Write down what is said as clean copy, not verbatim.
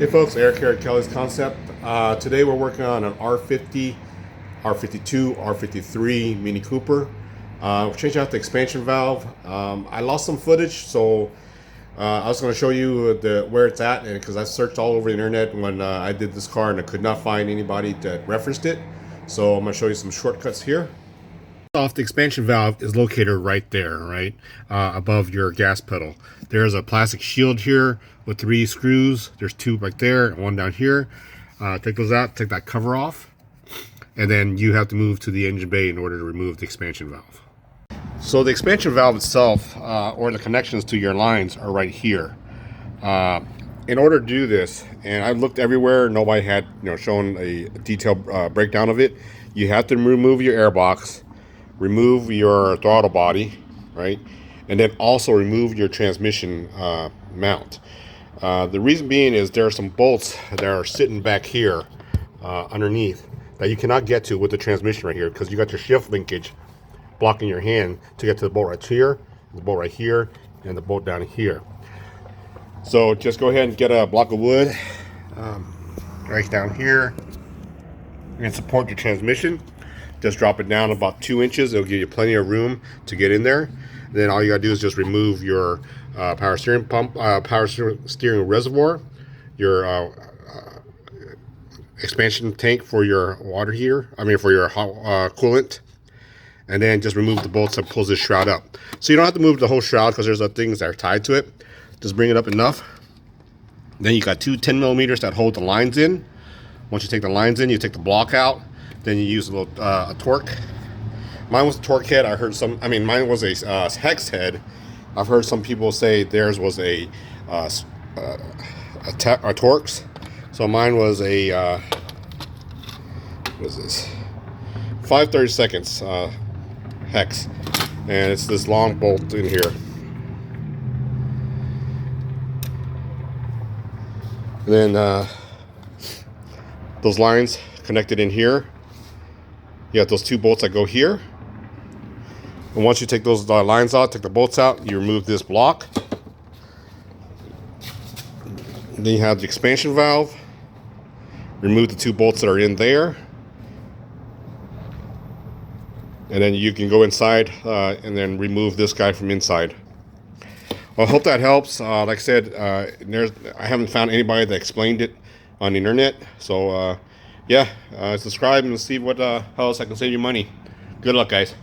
Hey folks, Eric here at Kelly's Concept. Today we're working on an r50, r52, r53 Mini Cooper. We're changing out the expansion valve. I lost some footage, so I was going to show you where it's at, and because I searched all over the internet when I did this car and I could not find anybody that referenced it. So I'm going to show you some shortcuts here. Off, the expansion valve is located right there, right above your gas pedal. There's a plastic shield here with 3 screws. There's 2 right there and 1 down here. Take those out, take that cover off, and then you have to move to the engine bay in order to remove the expansion valve. So the expansion valve itself, or the connections to your lines, are right here. In order to do this, and I've looked everywhere, nobody had shown a detailed breakdown of it. You have to remove your air box, remove your throttle body, right, and then also remove your transmission mount. The reason being is there are some bolts that are sitting back here underneath that you cannot get to with the transmission right here, because you got your shift linkage blocking your hand to get to the bolt right here, the bolt right here, and the bolt down here. So just go ahead and get a block of wood right down here and support your transmission. Just drop it down about 2 inches. It'll give you plenty of room to get in there. And then all you gotta do is just remove your power steering pump, power steering reservoir, your expansion tank for your water heater. For your hot coolant. And then just remove the bolts that pulls this shroud up. So you don't have to move the whole shroud because there's other things that are tied to it. Just bring it up enough. Then you got 2 10 millimeters that hold the lines in. Once you take the lines in, you take the block out. Then you use a little a torque. Mine was a torque head. I heard some. Mine was a hex head. I've heard some people say theirs was a Torx. So mine was a what is this? 5/32 hex, and it's this long bolt in here. And then those lines connected in here. You got those 2 bolts that go here. And once you take those lines out, take the bolts out, you remove this block. And then you have the expansion valve. Remove the 2 bolts that are in there. And then you can go inside and then remove this guy from inside. Well, I hope that helps. Like I said, I haven't found anybody that explained it on the internet. So yeah, subscribe and see what how else I can save you money. Good luck, guys.